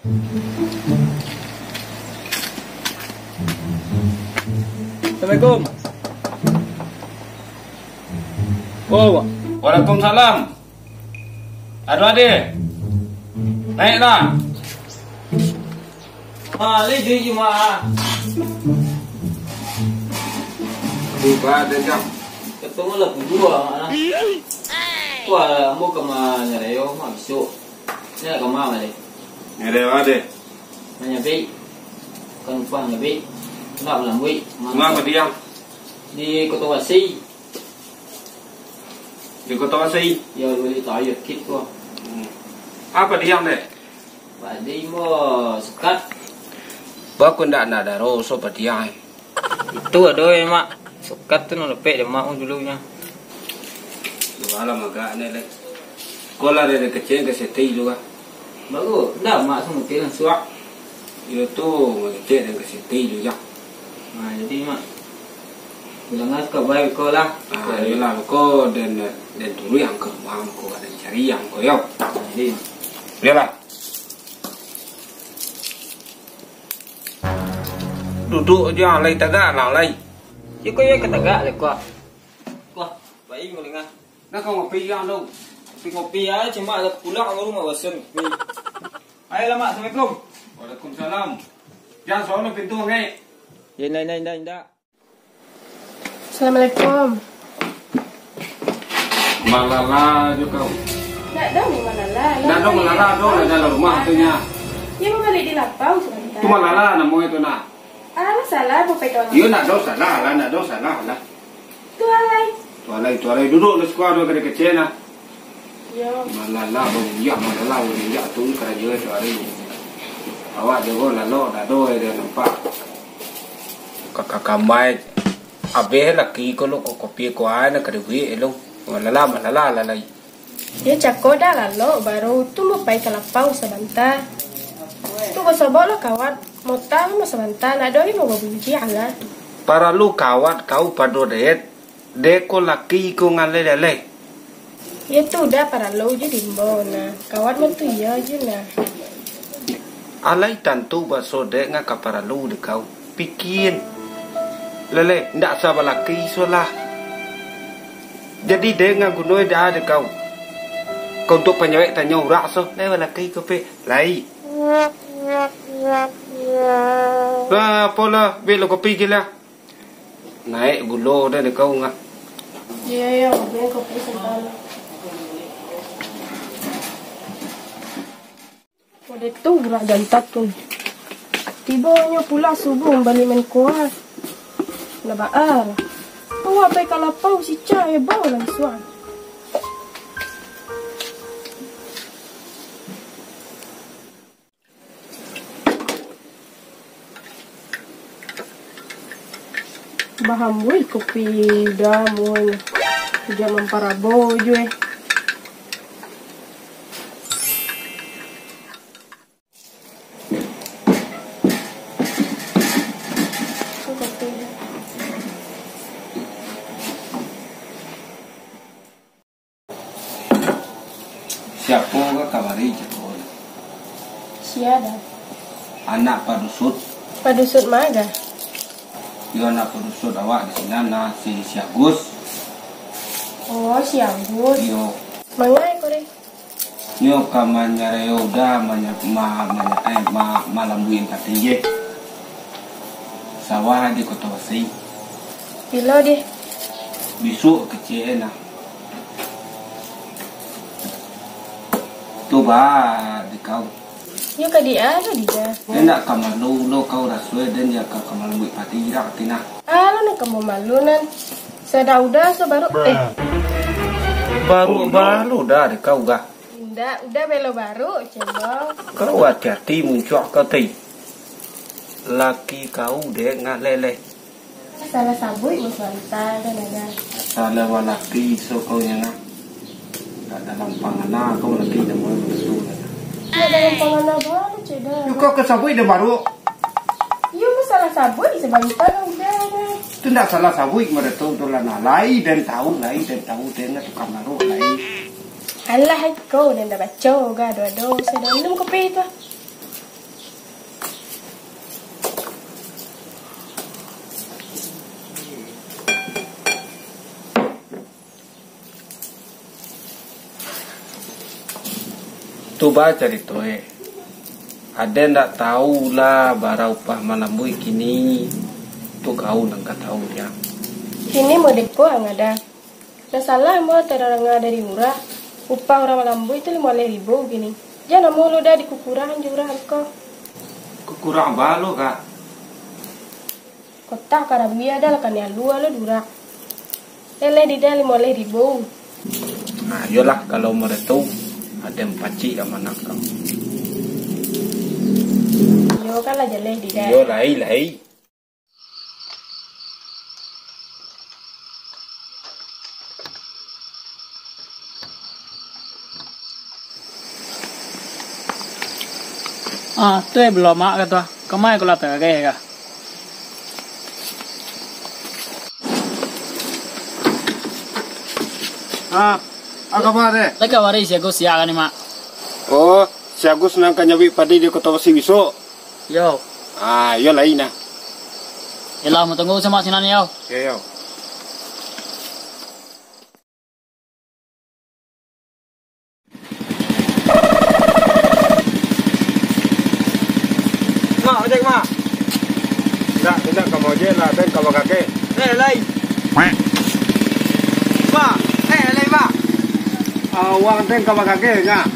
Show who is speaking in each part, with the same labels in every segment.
Speaker 1: Assalamualaikum. Oh, waalaikumsalam. Aduh adik, naiklah. Lagi cuma.
Speaker 2: Buka ada jam.
Speaker 1: Ketemu lah berdua. Wah, mau kemana Leo? Masuk. Ini kemana deh?
Speaker 2: Ada ada.
Speaker 1: Nanya bi, kan pang bi. Kenapa lah bi?
Speaker 2: Mengapa dia?
Speaker 1: Di Kota Wasi.
Speaker 2: Di Kota Wasi.
Speaker 1: Ya, boleh tahu ya kit kok.
Speaker 2: Apa dia deh?
Speaker 1: Pak di mau sekat.
Speaker 2: Baku ndak ada roso dia.
Speaker 1: Itu ada ya mak. Sekat tu nak lepek dia mak dulunya.
Speaker 2: Alam agak ni leh. Sekolah dari kecil ke seti juga.
Speaker 1: Bagus, dah mak semua tiang suak.
Speaker 2: Itu kecil dan ke seti juga.
Speaker 1: Nah, jadi mak bilang ke baik kau lah.
Speaker 2: Yalah kau dan dulu yang ke mam kau ada cari yang kau yau.
Speaker 1: Jadi,
Speaker 2: Yalah. Duduk aja lay tagak lah lay.
Speaker 1: you kau ya ketagak le kau. Kau, baik kau dengar.
Speaker 2: Nak kau ngopi yang dong.
Speaker 1: Kopi aja cuma ada pulang ke rumah bosan. Ayolah mak, assalamualaikum.
Speaker 2: Waalaikumsalam. Jangan soal pintu ngai.
Speaker 1: Ya, ndak.
Speaker 3: Assalamualaikum.
Speaker 2: Malala juga.
Speaker 3: Nak dong ni malala.
Speaker 2: Nak dong malala dong ada dalam rumah tunya.
Speaker 3: Ya mau balik di lapau sebentar.
Speaker 2: Tu malala namanya itu nak.
Speaker 3: Masalah apa pegang?
Speaker 2: Iya nak dong salah lah, nak dong salah lah.
Speaker 3: Tu alai.
Speaker 2: Tualai duduk di sekolah dong kerja kecil nak.
Speaker 3: Ya.
Speaker 2: Malala malala tu kerja tualai. Awak jago lalu dah doi dia nampak. Kakak kamai. Abe laki ko lo ko kopi ko ana kerja elo. Malala lalai.
Speaker 3: Ya cakap dah lalu baru tu mau pergi ke lapau sebentar. Tu bersobok lo kawat. Mau tahu mau sebentar. Nak doi mau bunyi ala.
Speaker 2: Para lu kawat kau padu deko laki ko ngale.
Speaker 3: Ya tu dah para lo je dimbo na. Kawat mau tu ya je na.
Speaker 2: Alai tantu baso dek ngak para lu de kau pikin. Lele ndak sabar laki solah. Jadi dek ngak gunoi dah de kau. Kau untuk penyewek tanya urak so lewa laki ko pe lai. Lah pola belo kopi gila. Naik gulo dah de kau ngak.
Speaker 3: Ya boleh kopi sebentar. Ada tu gerak jantat tu. Tibanya pula subuh balik main kuat. Lebaar. Awak pergi ke lapau si Cah bawa lah suan. Baham woi kopi dah mun. Jangan parabo je.
Speaker 2: Siapa ke kamari jepol?
Speaker 3: Siada.
Speaker 2: Anak padusut.
Speaker 3: Padusut maga.
Speaker 2: Yo anak padusut awak di sini na si Agus.
Speaker 3: Oh, si Agus.
Speaker 2: Yo.
Speaker 3: Mangai kore.
Speaker 2: Yo kamanya reo dah malam buin katiye. Sawah di Kota Wasi.
Speaker 3: Pilo deh.
Speaker 2: Besok kecil na. Tu bah di kau.
Speaker 3: Yo ke dia ada dia.
Speaker 2: Enak kamar lo kau rasui dan dia kamar buat pati rak tina.
Speaker 3: Lo nak kamu malu nan. Saya udah baru
Speaker 2: Baru dah di kau gah.
Speaker 3: Udah belo baru coba.
Speaker 2: Kau hati-hati muncul kau ti. Laki kau dek ngak lele.
Speaker 3: Salah sabui musanta dan ada.
Speaker 2: Salah walaki so kau nyana. Dalam pangana kau lagi dah mulai betul.
Speaker 3: Ya dalam pengalaman baru ceda.
Speaker 2: Kau ke sabui dah baru.
Speaker 3: Yo salah sabui sebentar udah.
Speaker 2: Tu ndak salah sabui kemana tu lah lai dan tahu dengan tukang baru lai.
Speaker 3: Alah kau dan dah baca ga do saya minum kopi tu.
Speaker 2: Tu baca itu Ada ndak tahu lah bara upah malambui kini. Tu kau nggak tahu ya.
Speaker 3: Kini mau depo yang ada. Nah salah mau terang dari murah. Upah orang malambu itu 5.000 gini. Jangan mau lo dah dikukurangan jurang kok.
Speaker 2: Kurang balo kak.
Speaker 3: Kota karabia adalah kan yang dua lo durak. Lele di dah 5.000.
Speaker 2: Nah, yolah kalau mau itu ada 4 cik sama anak kau.
Speaker 3: Yo kan lah jaleh di dah.
Speaker 2: Yo lai.
Speaker 4: Tuh belum mak kata. Kemai kalau tak kayak
Speaker 2: Apa deh?
Speaker 4: Lagi waris ya gue siakan nih mak.
Speaker 2: Oh, si Agus nang kanyawi padi di kota Wasiwiso.
Speaker 4: Yo,
Speaker 2: Yo lai na.
Speaker 4: yalah mau tunggu sama sinan yo.
Speaker 2: Yo.
Speaker 1: Mak, ojek mak.
Speaker 2: Tidak kamu aja lah, dan kamu kakek.
Speaker 1: Lai. Mak, lai mak.
Speaker 2: Uang dan kamu kakek nggak?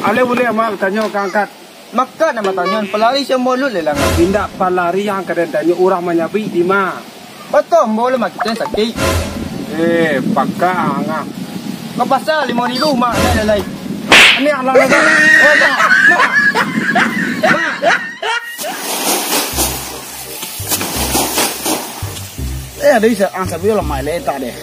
Speaker 2: Ale boleh mak tanya ke angkat.
Speaker 1: Makan nama tanyon pelari siya mulut lelang.
Speaker 2: Tindak palari yang kadang tanya orang menyabi di mak.
Speaker 1: Betul boleh mak kita sakit.
Speaker 2: Pakka angah.
Speaker 1: Kapasal 5.000 mak lai.
Speaker 2: Ini alang lagi.
Speaker 1: Oh mak.
Speaker 4: Ada bisa angsa biar lemah leta deh.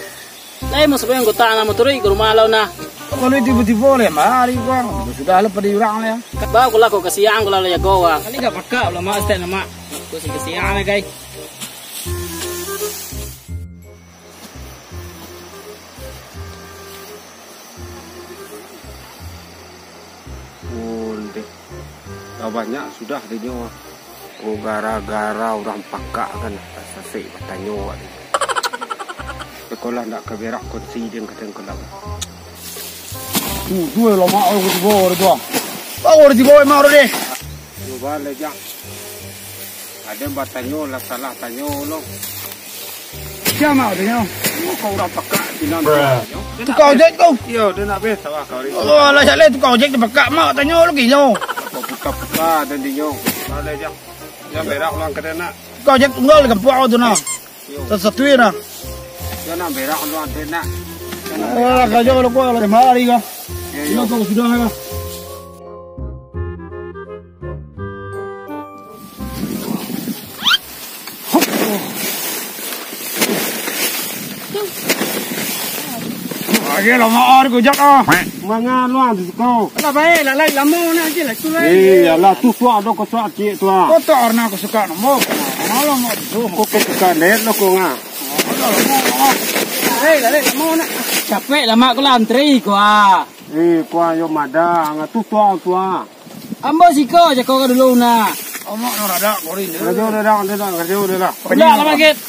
Speaker 4: Lai masuk yang kota nama turi ke rumah lau na.
Speaker 5: Kalau tiba-tiba le mari bang, sudah lepas di orang le.
Speaker 4: Ba kula ko kasiang kula ya goa. Kali ka pakka ulah mas teh nama. Ko si kasiang na guys.
Speaker 2: Banyak sudah di nyawa. Oh gara-gara orang pakak kan sasik bertanya ni. Sekolah nak keberak konsi dia kata sekolah.
Speaker 5: Dua lama aku tiba tu. Bawa tiba memang orang deh.
Speaker 2: Coba lejak. Ada bertanya lah salah tanya lo.
Speaker 5: Siapa tu nyawa?
Speaker 2: Kau orang pakak di nang.
Speaker 5: Tukar ojek kau.
Speaker 2: Yo, dia nak biasa lah kau ni.
Speaker 5: Oh lah saya tukar ojek di pakak mak tanya lu gila.
Speaker 2: Buka-buka dan di nyong. Boleh jang. Yang berak ulang kena nak.
Speaker 5: Tukar ojek tunggal di kampung aku tu nak. Satu na.
Speaker 2: Yang nak berak ulang kena.
Speaker 5: Oh kerja kalau kau kalau mari kah. Ini kau sudah kah? Lagi lama orang kujak
Speaker 2: Mangan luang tu kau.
Speaker 5: Lah baik lah lama nak je lah tu lah.
Speaker 2: Alah tu suak dok suak cik tu ah.
Speaker 5: Kotor nak aku suka nombor. Malam mau tu.
Speaker 2: Kau suka net lo kau ngah.
Speaker 5: Lah lama nak.
Speaker 4: Capek lah mak kula antri ko ah.
Speaker 2: Kau yo mada ngah tu suak tu ah.
Speaker 4: Ambo siko je ko dulu na.
Speaker 5: Omak nak ada kau ini.
Speaker 2: Kerja dah dah.
Speaker 4: Udah lah paket.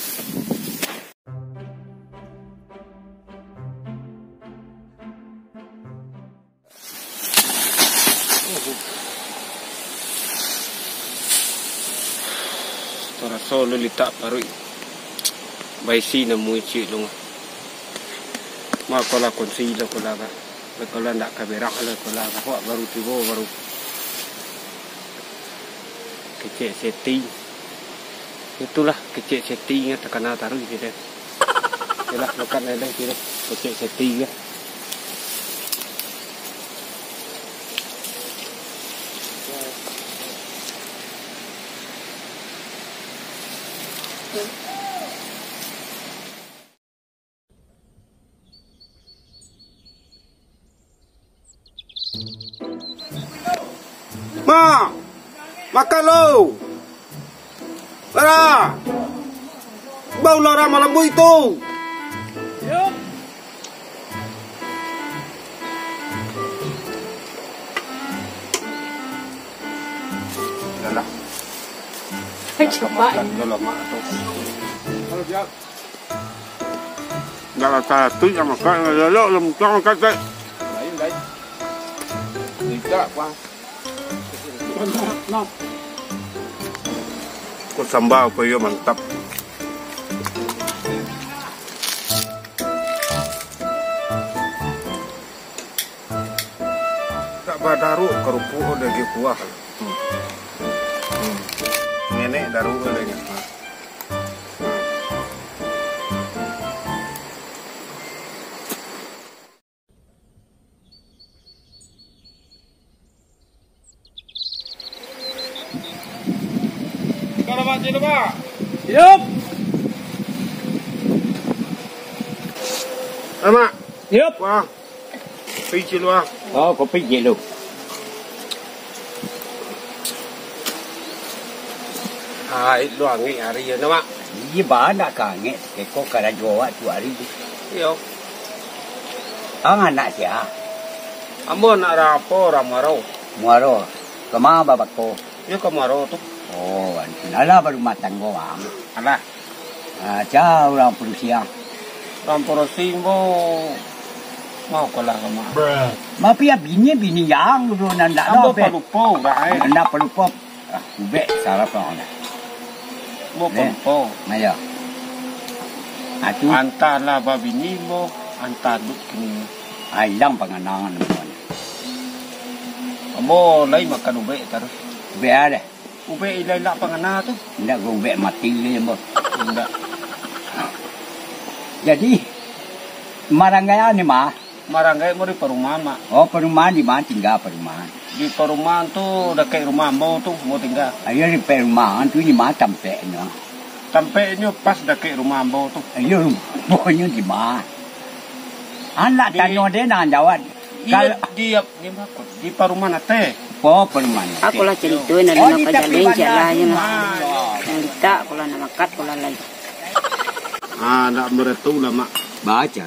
Speaker 2: Rasa lu litak baru baisi nemu cik lu. Mak kalau konsi lah kalau kan. Kalau nak kaberak lah kalau kan. Baru tiba baru kecil setting. Itulah kecil setting terkena taruh gitu. Itulah makan ada gitu. Kecil setting ya. Ma, makan lo. Lara, bau Lara malam itu. Dah.
Speaker 3: Coba.
Speaker 2: Kalau mak tu. Kalau dia Kalau saya tu yang makan lelok lem makan saya. Đấy. Tidak quá. Có sambal apa ya mantap. Tak badaru kerupuk udah gitu kuah. Nenek daru udah gitu. Sino ba?
Speaker 4: Yup.
Speaker 2: Ama.
Speaker 4: Yup.
Speaker 2: Wah. Pichi lu ah.
Speaker 6: Oh, kopi je lu.
Speaker 2: Hai, lu angi hari ya nama.
Speaker 6: Ye ba nak kange ke ko kara jowa tu ari.
Speaker 2: Yo.
Speaker 6: Ang anak sia.
Speaker 2: Amo nak rapo ramaro.
Speaker 6: Muaro. Kama babak ko.
Speaker 2: Yo kamaro tu.
Speaker 6: Oh, nala baru matang go ang.
Speaker 2: Ala.
Speaker 6: Cha orang Perusia.
Speaker 2: Ramporo simbo. Mau kalah kama.
Speaker 6: Mapia bini yang lu nanda
Speaker 2: Ambo
Speaker 6: do be.
Speaker 2: palupo rai.
Speaker 6: Nanda palupo. Ube sarap on.
Speaker 2: Mo palupo.
Speaker 6: Maya. Atu
Speaker 2: Antar lah babini mo. Antar duk kini.
Speaker 6: ai lang panganangan mo.
Speaker 2: Amo lai makan ube terus.
Speaker 6: Be ada.
Speaker 2: Ube ilai lah pangana tu.
Speaker 6: Ndak go be mati le mo.
Speaker 2: Enggak.
Speaker 6: Jadi marangaya ni mah.
Speaker 2: Maranggai mo di perumahan mak.
Speaker 6: Oh, perumahan di mana tinggal perumahan?
Speaker 2: Di perumahan tu dekat rumah mo tu mau tinggal.
Speaker 6: Ayo di perumahan tu di mana tempat ni?
Speaker 2: Tampaknya pas dekat rumah mo tu.
Speaker 6: Ayo pokoknya di mana? Anak tanya dia nak jawab.
Speaker 2: Kalau dia di perumahan teh.
Speaker 6: Oh, perumahan.
Speaker 3: Aku lah cerituin ada nak kajalin jalan yang tak kalau nak makat kalau lagi.
Speaker 2: Ah, nak meretu lah mak.
Speaker 6: Baca.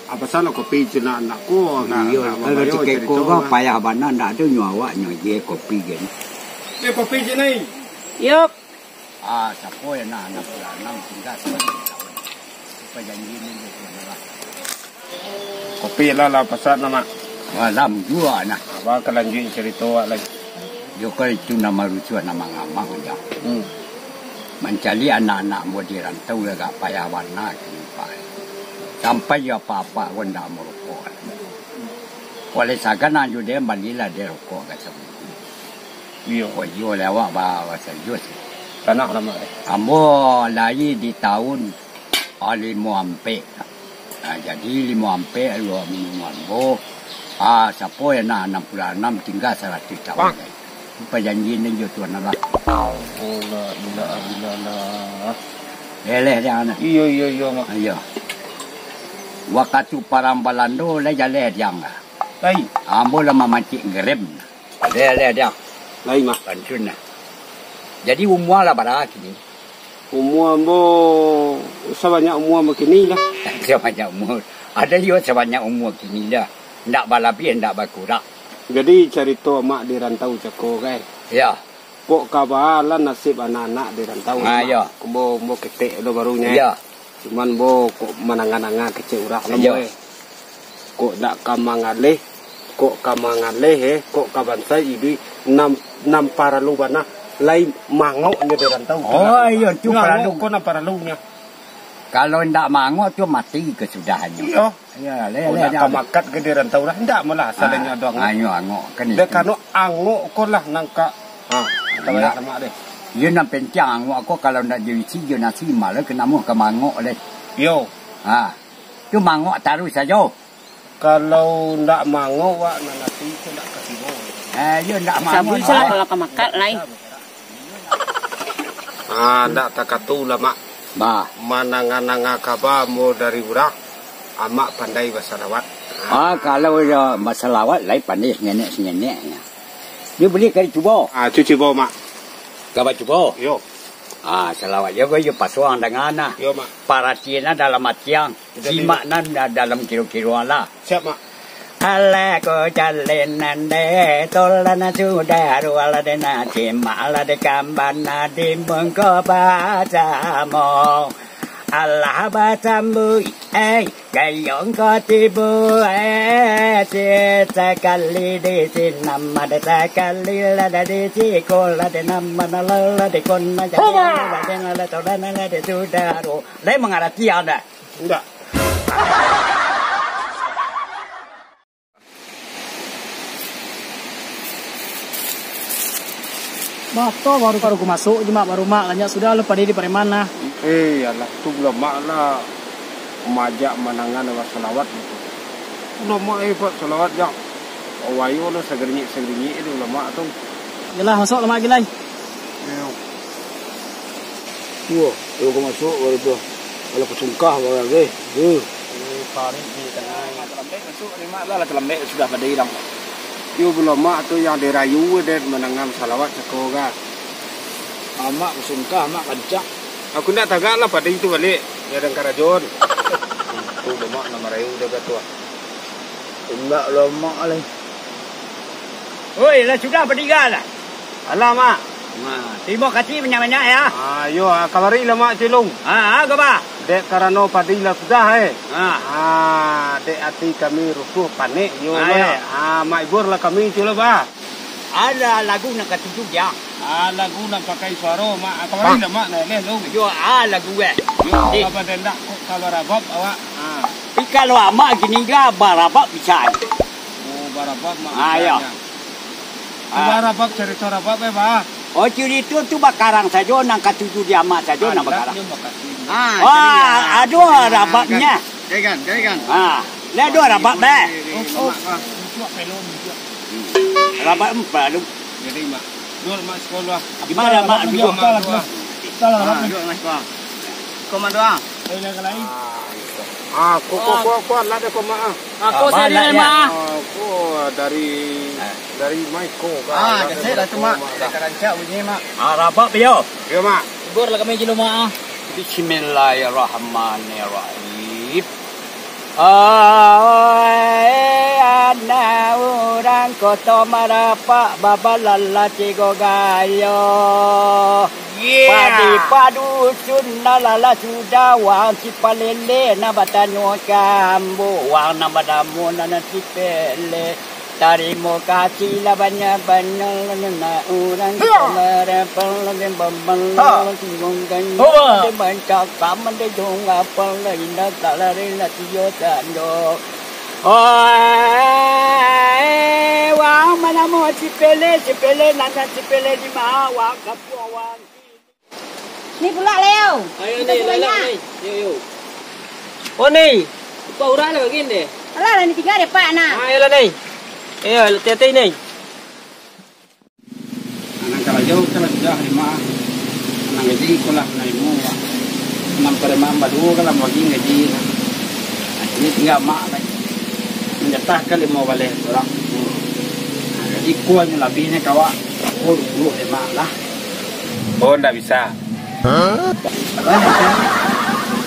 Speaker 2: Apa salah kopi cina anakku?
Speaker 6: Iya, kalau cakap kau kau payah mana nak tu nyawa nyawa kopi kan.
Speaker 2: Ni kopi cina ni.
Speaker 3: Yup.
Speaker 6: Ah, siapa yang nak pula nak tinggal seperti tahun. Supaya janji ni dia.
Speaker 2: Kopi lah pasal nama.
Speaker 6: Walam juga nak.
Speaker 2: Abang kelanjut cerita lagi.
Speaker 6: Yo kalau itu nama lucu nama ngamang aja. Mencari anak-anak mau dirantau agak payah warna kenapa. Sampai ya apa-apa pun tak mau rokok. Oleh sekarang juga dia balilah dia rokok kat sana.
Speaker 2: Yo.
Speaker 6: Oh, yo lewat bawa saya.
Speaker 2: Tanah nama.
Speaker 6: Ambo lahir di tahun 54. Jadi 54 dua minuman bo. Siapa yang nak 66 tinggal 100 tahun. Perjanjian ni jo tuan Allah.
Speaker 2: Oh, la.
Speaker 6: Leleh dia ana.
Speaker 2: Iyo mak.
Speaker 6: Ayo. Waktu parang balando le jale diang.
Speaker 2: Lai.
Speaker 6: Ambo lama mancing gerem. Leleh dia.
Speaker 2: Lai mak.
Speaker 6: Pancun. Jadi umur lah berapa kini?
Speaker 2: Umur mo sebanyak umur begini lah.
Speaker 6: Sebanyak umur. Ada juga sebanyak umur kini dah. Ndak balapin, ndak berkurang.
Speaker 2: Jadi cerita mak di rantau ceko kan.
Speaker 6: Ya.
Speaker 2: Pok kabalan nasib anak-anak di rantau.
Speaker 6: Ya.
Speaker 2: Bo ketek lo barunya.
Speaker 6: Ya.
Speaker 2: Cuman bo kok manangan-angan kecil urang
Speaker 6: Ya.
Speaker 2: Kok ndak kamangaleh. Kok kamangaleh kok kabansa ini enam para lu bana lain mangoknya di rantau.
Speaker 6: Oh iya tu para lu.
Speaker 2: Kok na para lunya.
Speaker 6: Kalau ndak mangok tu mati kesudahannya.
Speaker 2: Iya.
Speaker 6: Ya,
Speaker 2: Kok ndak kamakat ke di rantau lah. Ndak malah salahnya doang.
Speaker 6: Ayo angok kan.
Speaker 2: Dek kano angok ko lah nangka. Tawai sama deh.
Speaker 6: Yo nak pencang angok ko kalau ndak diisi yo nasi malah kena mu ke mangok le.
Speaker 2: Yo.
Speaker 6: Tu mangok taruh saja.
Speaker 2: Kalau ndak mangok wa nanti ko ndak kasih bo.
Speaker 6: Yo ndak
Speaker 3: Sabun
Speaker 6: mangok.
Speaker 3: salah kalau kemakat lain.
Speaker 2: Ndak takatu lah mak.
Speaker 6: Bah.
Speaker 2: Manangan-nanga kaba mo dari urak. Amak pandai bahasa lawat.
Speaker 6: Kalau masalah lawat lain pandai nenek. Dia boleh kali cuba.
Speaker 2: Cuci bo mak.
Speaker 6: Kau cuba.
Speaker 2: Yo.
Speaker 6: Selawat yo pasuang dengan
Speaker 2: Yo mak.
Speaker 6: Paratina dalam matiang. Simak nan dalam kilo-kilo lah.
Speaker 2: Siap mak.
Speaker 6: Ala ko jalan nande tolana sudah ruala de na cima ala de kambana di mengko baca mo Allah bacamu gayung kotibu sekali di sini nama sekali ada di sekolah di nama nala di kona jadi nala toda nala di saudara. Lei mengerti anda?
Speaker 2: Enggak.
Speaker 4: Bato baru aku masuk cuma baru mak nanya sudah lu pada di mana?
Speaker 2: Alah tu belum makna majak manangan wa salawat itu. Belum mak pak salawat jak. Awayo lo segerinyi itu belum mak tu.
Speaker 4: Yalah masuk lama lagi lai.
Speaker 5: Wah, aku masuk baru tu. Kalau kesungkah baru lagi.
Speaker 4: Paling di tengah terlembek masuk lima lah terlembek sudah pada hilang.
Speaker 2: Yo belum mak tu yang dirayu dan menangan salawat sekolah.
Speaker 5: Mak kesungkah, mak kancak.
Speaker 2: Aku nak tagak lah pada itu balik. Ya dan karajon. Tu belum mak nama rayu dah kata.
Speaker 5: Enggak lama lagi.
Speaker 6: Oi, lah sudah bertiga lah.
Speaker 2: Alah mak.
Speaker 6: Terima kasih banyak-banyak ya.
Speaker 2: Ayo kabari lah mak cilung.
Speaker 6: Apa?
Speaker 2: Dek karena padilla sudah dek hati kami rusuh panik yo mak ibur lah kami cula ba.
Speaker 6: Ada lagu nak katuju ya.
Speaker 2: Lagu nak pakai suara mak kabari lah mak leh lu.
Speaker 6: Yo lagu
Speaker 2: Apa dendak kalau rabab awak.
Speaker 6: Tapi kalau mak gini ga barabab bisa.
Speaker 2: Oh barabab mak.
Speaker 6: Ayo.
Speaker 2: Barabab cerita rabab ba.
Speaker 6: Oh ciri itu bakarang saja nang katuju dia mak saja nang bakarang. Aduh rababnya.
Speaker 5: Jangan.
Speaker 6: Lah aduh rabab dah. Rabab empat lu.
Speaker 2: Jadi mak. Dua mak sekolah.
Speaker 6: Gimana mak dua mak?
Speaker 5: Salah rabab. Komando ah.
Speaker 2: Kuat lah deh mak.
Speaker 4: Aku saya di mak.
Speaker 2: Aku dari Maiko
Speaker 5: Jadi saya dah tu mak. Kerancak bunyi mak.
Speaker 6: Rabab yo.
Speaker 2: Ya mak.
Speaker 4: Gor lah kami jilo mak.
Speaker 6: Bismillahirrahmanirrahim. Ana orang kota marapa babalala cigo gayo. Padi padu sunnalala sudah wang cipalele na batanyo kambu wang na badamu na nasipele. Tarimo kasih lah banyak na orang kamera pelagin bambal tinggal di bancak kaman di jong apal lain dah talarin lah tiyo tando. Wang mana mau cipele nana cipele di mana wang kapu wang.
Speaker 3: Ni pula Leo.
Speaker 4: Ayo ni lelak ni. Yo. Oh ni. Kau urang lah begini.
Speaker 3: Alah ni tinggal dia pak nak.
Speaker 4: Ayolah ni. Hati-hati ni.
Speaker 5: Anak kalau sudah lima. Anak gaji sekolah naik mua. Mampir badu kalau bagi gaji. Ini tinggal mak lagi. Menjatahkan lima balik orang. Jadi kuahnya lebihnya kawak. Oh dulu lima lah.
Speaker 2: Oh ndak bisa.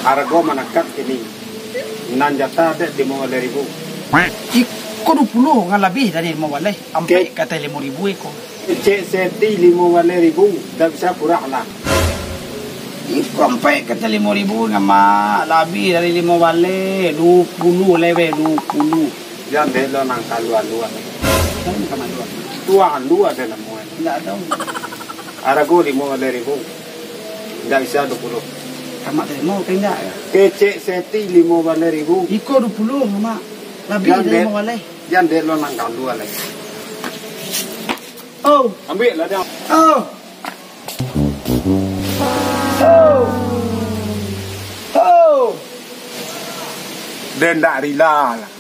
Speaker 2: Harga manakat ini. Nan jatah dek 5.000.
Speaker 4: Kau 20 ngan lebih dari 5 walai. Sampai kata 5.000 ekor.
Speaker 2: Cek seti 5.000 dah bisa kurang lah.
Speaker 4: Sampai kata 5.000 ngan mak lebih dari 5 walai. 20 lewe 20.
Speaker 2: Jangan deh lo nang kaluan-luan.
Speaker 4: Kan sama dua.
Speaker 2: Tuan dua ada namuan.
Speaker 4: Enggak ada.
Speaker 2: Harga 5.000. Dah bisa 20.
Speaker 4: Kamak tadi mau ke enggak ya?
Speaker 2: Kecek seti 5.000.
Speaker 4: Iko 20 mak. Lebih dari 5 walai.
Speaker 2: Jangan deh lo nang kaluan lagi.
Speaker 4: Oh,
Speaker 2: Ambil lah dia.
Speaker 4: oh.
Speaker 2: Dan tak rila lah.